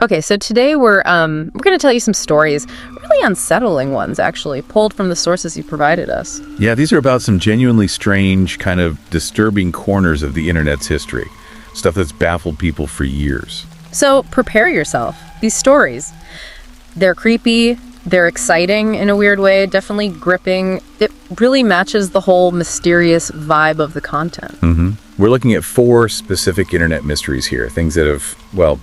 Okay, so today we're going to tell you some stories, really unsettling ones, actually, pulled from the sources you provided us. Yeah, these are about some genuinely strange, kind of disturbing corners of the internet's history. Stuff that's baffled people for years. So prepare yourself. These stories, they're creepy, they're exciting in a weird way, definitely gripping. It really matches the whole mysterious vibe of the content. We're looking at 4 specific internet mysteries here, things that have, well,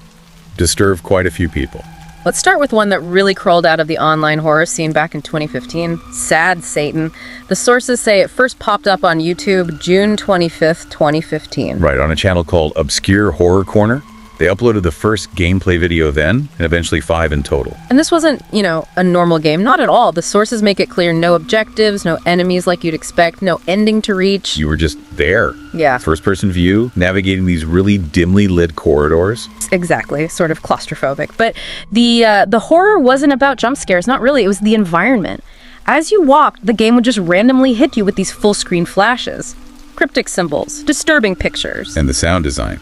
disturbed quite a few people. Let's start with one that really crawled out of the online horror scene back in 2015, Sad Satan. The sources say it first popped up on YouTube June 25th, 2015. Right, on a channel called Obscure Horror Corner. They uploaded the first gameplay video then, and eventually 5 in total. And this wasn't, a normal game. Not at all. The sources make it clear no objectives, no enemies like you'd expect, no ending to reach. You were just there. Yeah. First-person view, navigating these really dimly lit corridors. Exactly, sort of claustrophobic. But the horror wasn't about jump scares, not really. It was the environment. As you walked, the game would just randomly hit you with these full-screen flashes, cryptic symbols, disturbing pictures. And the sound design.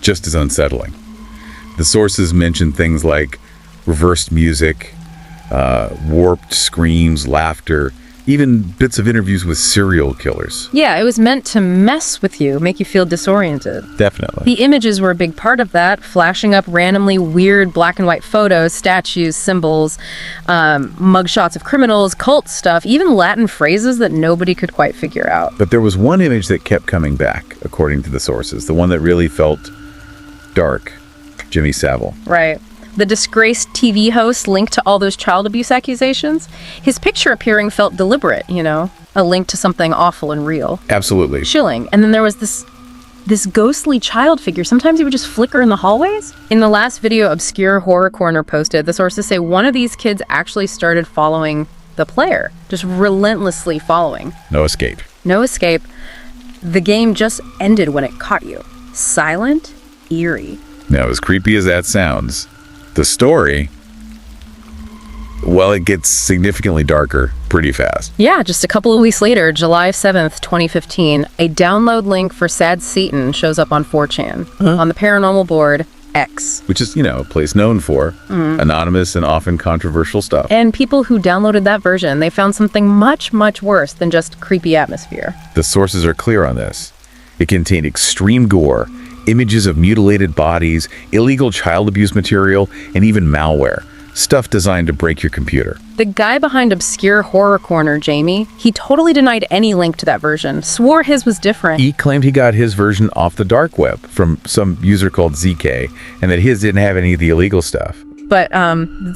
Just as unsettling. The sources mention things like reversed music, warped screams, laughter, even bits of interviews with serial killers. Yeah, it was meant to mess with you, make you feel disoriented. Definitely. The images were a big part of that, flashing up randomly weird black and white photos, statues, symbols, mugshots of criminals, cult stuff, even Latin phrases that nobody could quite figure out. But there was one image that kept coming back, according to the sources, the one that really felt dark. Jimmy Savile. Right. The disgraced TV host linked to all those child abuse accusations. His picture appearing felt deliberate, a link to something awful and real. Absolutely. Chilling. And then there was this ghostly child figure. Sometimes he would just flicker in the hallways. In the last video Obscure Horror Corner posted, the sources say one of these kids actually started following the player, just relentlessly following. No escape. No escape. The game just ended when it caught you. Silent, eerie. Now, as creepy as that sounds, the story, well, it gets significantly darker pretty fast. Yeah, just a couple of weeks later, July 7th, 2015, a download link for Sad Satan shows up on 4chan, on the paranormal board X. Which is, a place known for anonymous and often controversial stuff. And people who downloaded that version, they found something much, much worse than just creepy atmosphere. The sources are clear on this. It contained extreme gore, images of mutilated bodies, illegal child abuse material, and even malware. Stuff designed to break your computer. The guy behind Obscure Horror Corner, Jamie, he totally denied any link to that version, swore his was different. He claimed he got his version off the dark web from some user called ZK, and that his didn't have any of the illegal stuff. But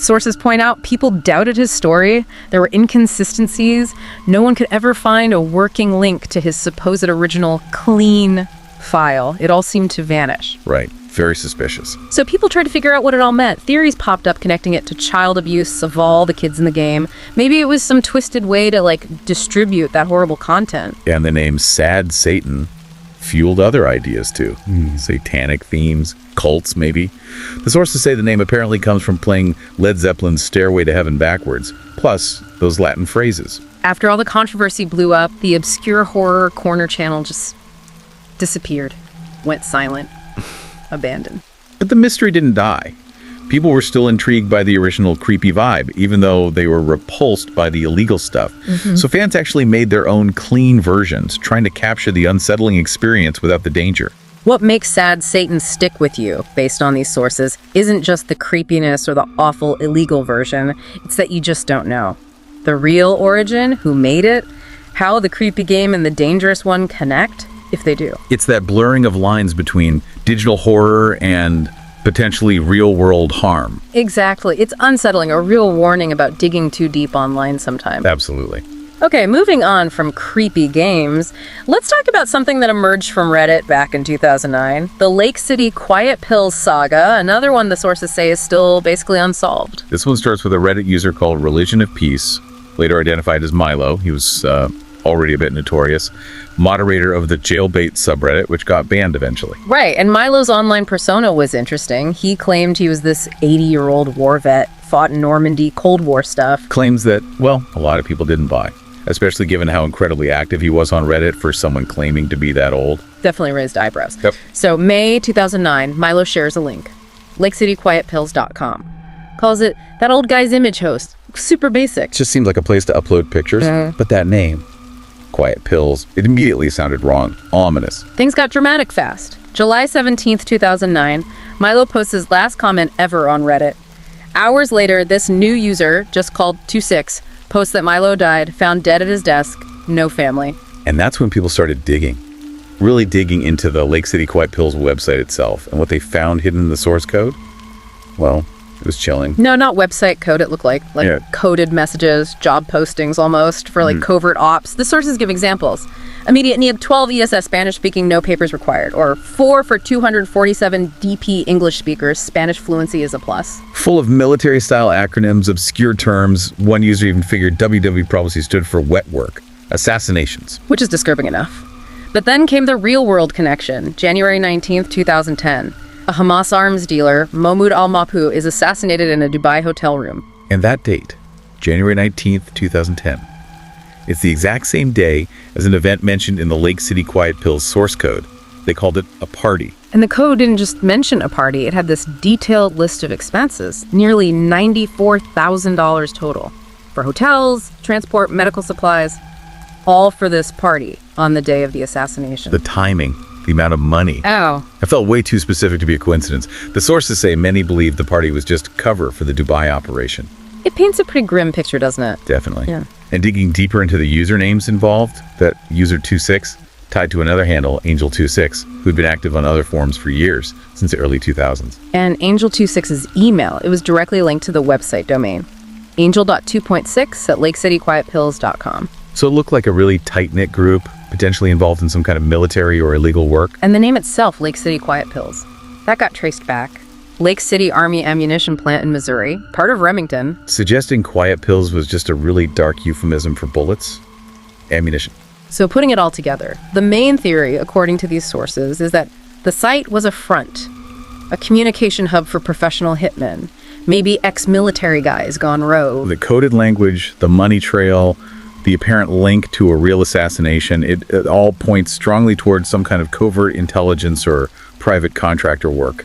sources point out people doubted his story. There were inconsistencies. No one could ever find a working link to his supposed original clean file. It all seemed to vanish. Right. Very suspicious. So people tried to figure out what it all meant. Theories popped up connecting it to child abuse of all the kids in the game. Maybe it was some twisted way to, distribute that horrible content. And the name Sad Satan fueled other ideas, too. Satanic themes, cults, maybe. The sources say the name apparently comes from playing Led Zeppelin's Stairway to Heaven backwards, plus those Latin phrases. After all the controversy blew up, the Obscure Horror Corner channel just disappeared, went silent, abandoned. But the mystery didn't die. People were still intrigued by the original creepy vibe, even though they were repulsed by the illegal stuff. So fans actually made their own clean versions, trying to capture the unsettling experience without the danger. What makes Sad Satan stick with you, based on these sources, isn't just the creepiness or the awful illegal version. It's that you just don't know. The real origin, who made it, how the creepy game and the dangerous one connect, if they do. It's that blurring of lines between digital horror and potentially real-world harm. Exactly. It's unsettling, a real warning about digging too deep online sometimes. Absolutely. Okay, moving on from creepy games, let's talk about something that emerged from Reddit back in 2009. The Lake City Quiet Pills saga, another one the sources say is still basically unsolved. This one starts with a Reddit user called Religion of Peace, later identified as Milo. He was already a bit notorious, moderator of the Jailbait subreddit, which got banned eventually. Right, and Milo's online persona was interesting. He claimed he was this 80-year-old war vet, fought in Normandy, Cold War stuff. Claims that, well, a lot of people didn't buy, especially given how incredibly active he was on Reddit for someone claiming to be that old. Definitely raised eyebrows. Yep. So May 2009, Milo shares a link. LakeCityQuietPills.com. Calls it that old guy's image host. Super basic. Just seemed like a place to upload pictures, but that name, Quiet Pills, it immediately sounded wrong, ominous. Things got dramatic fast. July 17th, 2009, Milo posts his last comment ever on Reddit. Hours later, this new user, just called 26, posts that Milo died, found dead at his desk, no family. And that's when people started digging, really digging into the Lake City Quiet Pills website itself. And what they found hidden in the source code, well, it was chilling. No, not website code, it looked like coded messages, job postings almost, for covert ops. The sources give examples. Immediate need 12 ESS Spanish-speaking, no papers required. Or 4 for 247 DP English speakers, Spanish fluency is a plus. Full of military-style acronyms, obscure terms. One user even figured WW probably stood for wet work, assassinations. Which is disturbing enough. But then came the real-world connection, January 19th, 2010. A Hamas arms dealer, Mahmoud al-Mapu, is assassinated in a Dubai hotel room. And that date, January 19th, 2010, it's the exact same day as an event mentioned in the Lake City Quiet Pills source code. They called it a party. And the code didn't just mention a party, it had this detailed list of expenses, nearly $94,000 total, for hotels, transport, medical supplies, all for this party on the day of the assassination. The timing, the amount of money. Oh. I felt way too specific to be a coincidence. The sources say many believe the party was just cover for the Dubai operation. It paints a pretty grim picture, doesn't it? Definitely. Yeah. And digging deeper into the usernames involved, that user 26 tied to another handle, Angel26, who'd been active on other forums for years, since the early 2000s. And Angel26's email, it was directly linked to the website domain, angel.2.6 at lakecityquietpills.com. So it looked like a really tight-knit group, potentially involved in some kind of military or illegal work. And the name itself, Lake City Quiet Pills, that got traced back. Lake City Army Ammunition Plant in Missouri, part of Remington. Suggesting Quiet Pills was just a really dark euphemism for bullets, ammunition. So putting it all together, the main theory, according to these sources, is that the site was a front, a communication hub for professional hitmen, maybe ex-military guys gone rogue. The coded language, the money trail, the apparent link to a real assassination, it all points strongly towards some kind of covert intelligence or private contractor work.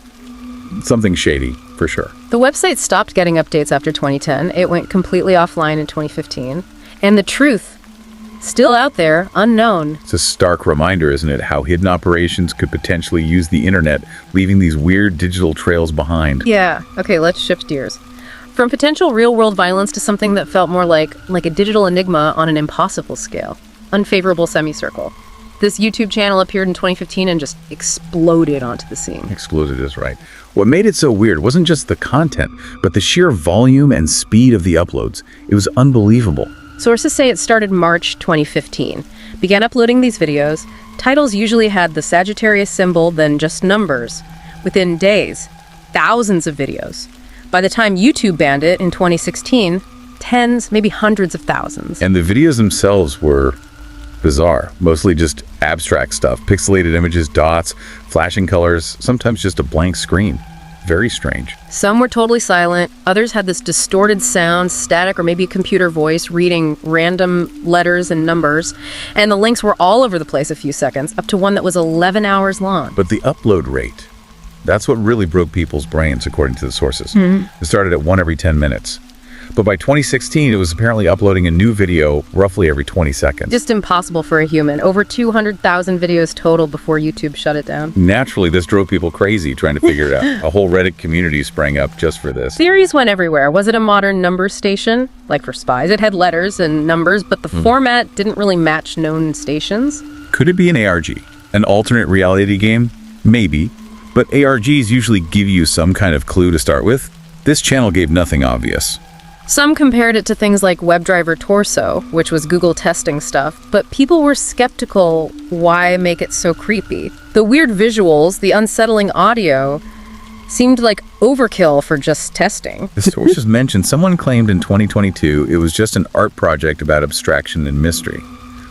Something shady, for sure. The website stopped getting updates after 2010. It went completely offline in 2015. And the truth, still out there, unknown. It's a stark reminder, isn't it, how hidden operations could potentially use the internet, leaving these weird digital trails behind. Yeah, okay, let's shift gears. From potential real-world violence to something that felt more like a digital enigma on an impossible scale. Unfavorable semicircle. This YouTube channel appeared in 2015 and just exploded onto the scene. Exploded is right. What made it so weird wasn't just the content, but the sheer volume and speed of the uploads. It was unbelievable. Sources say it started March 2015. Began uploading these videos. Titles usually had the Sagittarius symbol, then just numbers. Within days, thousands of videos. By the time YouTube banned it in 2016, tens, maybe hundreds of thousands. And the videos themselves were bizarre, mostly just abstract stuff, pixelated images, dots, flashing colors, sometimes just a blank screen. Very strange. Some were totally silent, others had this distorted sound, static or maybe a computer voice reading random letters and numbers, and the links were all over the place a few seconds, up to one that was 11 hours long. But the upload rate, that's what really broke people's brains, according to the sources. It started at 1 every 10 minutes. But by 2016, it was apparently uploading a new video roughly every 20 seconds. Just impossible for a human. Over 200,000 videos total before YouTube shut it down. Naturally, this drove people crazy trying to figure it out. A whole Reddit community sprang up just for this. Theories went everywhere. Was it a modern number station? Like for spies, it had letters and numbers, but the format didn't really match known stations. Could it be an ARG? An alternate reality game? Maybe. But ARGs usually give you some kind of clue to start with. This channel gave nothing obvious. Some compared it to things like WebDriver Torso, which was Google testing stuff, but people were skeptical. Why make it so creepy? The weird visuals, the unsettling audio, seemed like overkill for just testing. The sources mentioned someone claimed in 2022 it was just an art project about abstraction and mystery.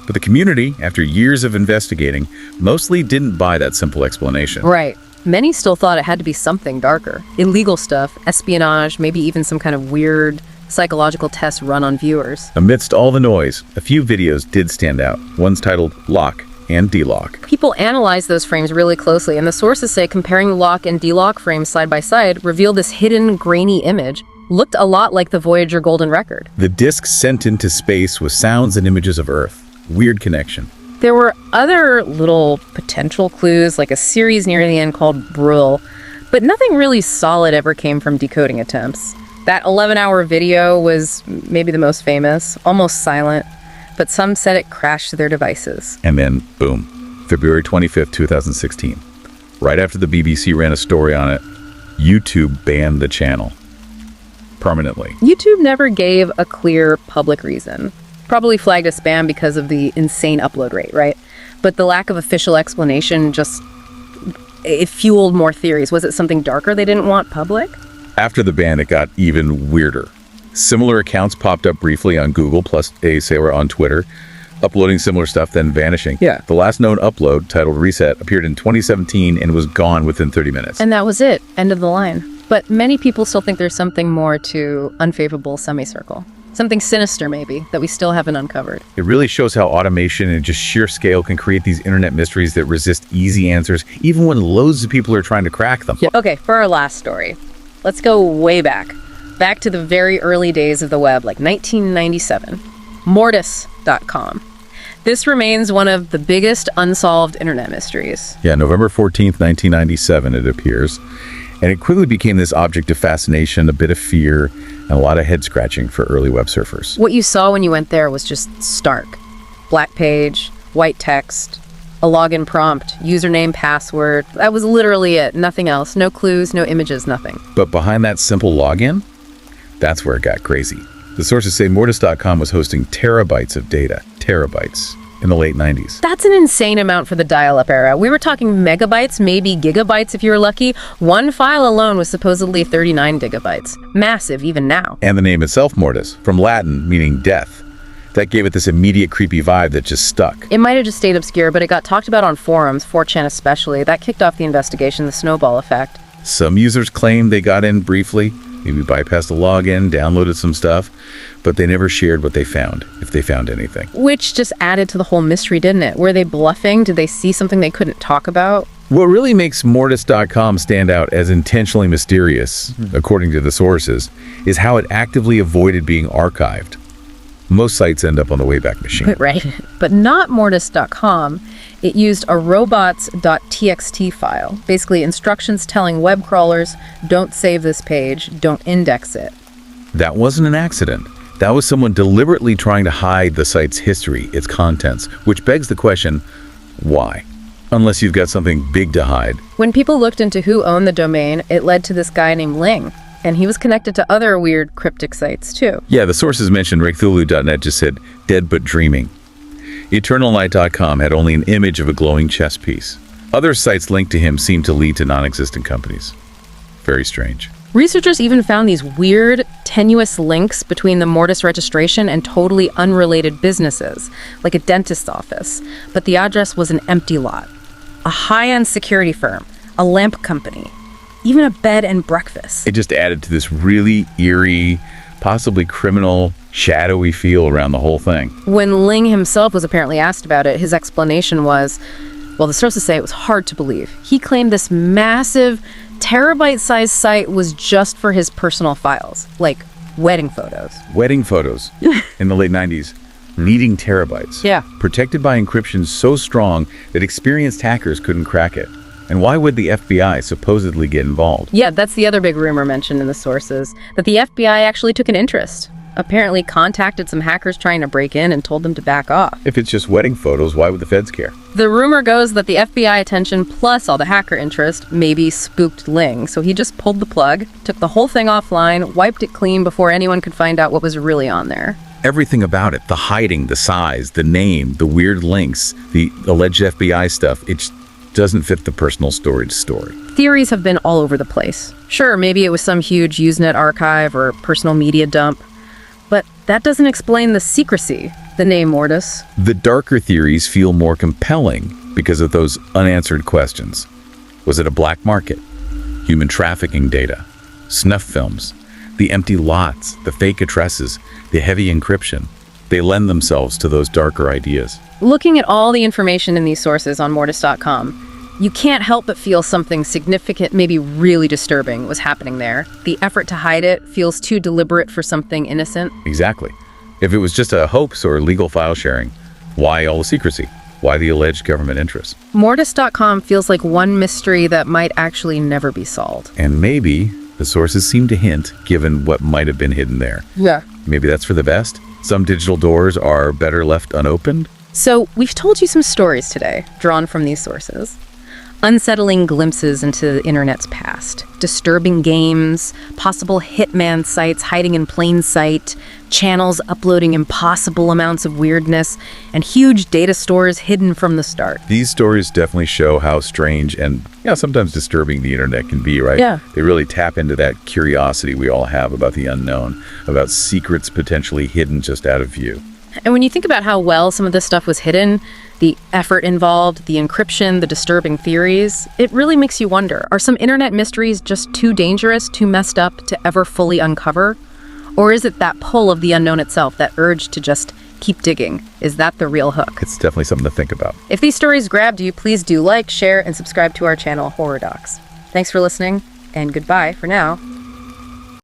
But the community, after years of investigating, mostly didn't buy that simple explanation. Right. Many still thought it had to be something darker. Illegal stuff, espionage, maybe even some kind of weird psychological tests run on viewers. Amidst all the noise, a few videos did stand out. One's titled Lock, and D-lock. People analyzed those frames really closely, and the sources say comparing the lock and D-lock frames side by side revealed this hidden, grainy image. Looked a lot like the Voyager Golden Record. The disc sent into space with sounds and images of Earth. Weird connection. There were other little potential clues, like a series near the end called Brill, but nothing really solid ever came from decoding attempts. That 11-hour video was maybe the most famous, almost silent, but some said it crashed their devices. And then, boom, February 25th, 2016. Right after the BBC ran a story on it, YouTube banned the channel. Permanently. YouTube never gave a clear public reason. Probably flagged as spam because of the insane upload rate, right? But the lack of official explanation it fueled more theories. Was it something darker they didn't want public? After the ban, it got even weirder. Similar accounts popped up briefly on Google, plus they were on Twitter, uploading similar stuff, then vanishing. Yeah. The last known upload, titled Reset, appeared in 2017 and was gone within 30 minutes. And that was it. End of the line. But many people still think there's something more to Unfavorable Semicircle. Something sinister, maybe, that we still haven't uncovered. It really shows how automation and just sheer scale can create these internet mysteries that resist easy answers, even when loads of people are trying to crack them. Yeah. Okay, for our last story, let's go way back. Back to the very early days of the web, like 1997. Mortis.com. This remains one of the biggest unsolved internet mysteries. Yeah, November 14th, 1997, it appears. And it quickly became this object of fascination, a bit of fear, and a lot of head scratching for early web surfers. What you saw when you went there was just stark. Black page, white text, a login prompt, username, password. That was literally it. Nothing else. No clues, no images, nothing. But behind that simple login, that's where it got crazy. The sources say Mortis.com was hosting terabytes of data. Terabytes. In the late 90s. That's an insane amount for the dial-up era. We were talking megabytes, maybe gigabytes if you were lucky. One file alone was supposedly 39 gigabytes. Massive, even now. And the name itself, Mortis, from Latin meaning death. That gave it this immediate creepy vibe that just stuck. It might have just stayed obscure, but it got talked about on forums, 4chan especially. That kicked off the investigation, the snowball effect. Some users claimed they got in briefly, maybe bypassed the login, downloaded some stuff, but they never shared what they found, if they found anything. Which just added to the whole mystery, didn't it? Were they bluffing? Did they see something they couldn't talk about? What really makes Mortis.com stand out as intentionally mysterious, according to the sources, is how it actively avoided being archived. Most sites end up on the Wayback Machine. Right. But not Mortis.com. It used a robots.txt file, basically instructions telling web crawlers, don't save this page, don't index it. That wasn't an accident. That was someone deliberately trying to hide the site's history, its contents, which begs the question, why? Unless you've got something big to hide. When people looked into who owned the domain, it led to this guy named Ling, and he was connected to other weird cryptic sites too. Yeah, the sources mentioned Recthulu.net just said, dead but dreaming. EternalNight.com had only an image of a glowing chess piece. Other sites linked to him seemed to lead to non-existent companies. Very strange. Researchers even found these weird, tenuous links between the Mortis registration and totally unrelated businesses, like a dentist's office. But the address was an empty lot. A high-end security firm, a lamp company, even a bed and breakfast. It just added to this really eerie, possibly criminal, shadowy feel around the whole thing. When Ling himself was apparently asked about it, his explanation was, well, the sources say it was hard to believe. He claimed this massive, terabyte-sized site was just for his personal files, like wedding photos. Wedding photos in the late 90s, needing terabytes. Yeah. Protected by encryption so strong that experienced hackers couldn't crack it. And why would the FBI supposedly get involved? Yeah, that's the other big rumor mentioned in the sources, that the FBI actually took an interest. Apparently contacted some hackers trying to break in and told them to back off. If it's just wedding photos, why would the feds care? The rumor goes that the FBI attention plus all the hacker interest maybe spooked Ling, so he just pulled the plug, took the whole thing offline, wiped it clean before anyone could find out what was really on there. Everything about it, the hiding, the size, the name, the weird links, the alleged FBI stuff, it just doesn't fit the personal storage story. Theories have been all over the place. Sure, maybe it was some huge Usenet archive or personal media dump, but that doesn't explain the secrecy, the name Mortis. The darker theories feel more compelling because of those unanswered questions. Was it a black market? Human trafficking data? Snuff films? The empty lots? The fake addresses? The heavy encryption? They lend themselves to those darker ideas. Looking at all the information in these sources on Mortis.com, you can't help but feel something significant, maybe really disturbing, was happening there. The effort to hide it feels too deliberate for something innocent. Exactly. If it was just a hoax or legal file sharing, why all the secrecy? Why the alleged government interest? Mortis.com feels like one mystery that might actually never be solved. And maybe the sources seem to hint, given what might have been hidden there. Yeah. Maybe that's for the best. Some digital doors are better left unopened. So we've told you some stories today, drawn from these sources. Unsettling glimpses into the internet's past, disturbing games, possible hitman sites hiding in plain sight, channels uploading impossible amounts of weirdness, and huge data stores hidden from the start. These stories definitely show how strange and sometimes disturbing the internet can be, right? Yeah. They really tap into that curiosity we all have about the unknown, about secrets potentially hidden just out of view. And when you think about how well some of this stuff was hidden, the effort involved, the encryption, the disturbing theories, it really makes you wonder, are some internet mysteries just too dangerous, too messed up to ever fully uncover? Or is it that pull of the unknown itself, that urge to just keep digging? Is that the real hook? It's definitely something to think about. If these stories grabbed you, please do like, share, and subscribe to our channel, Horror Docs. Thanks for listening, and goodbye for now.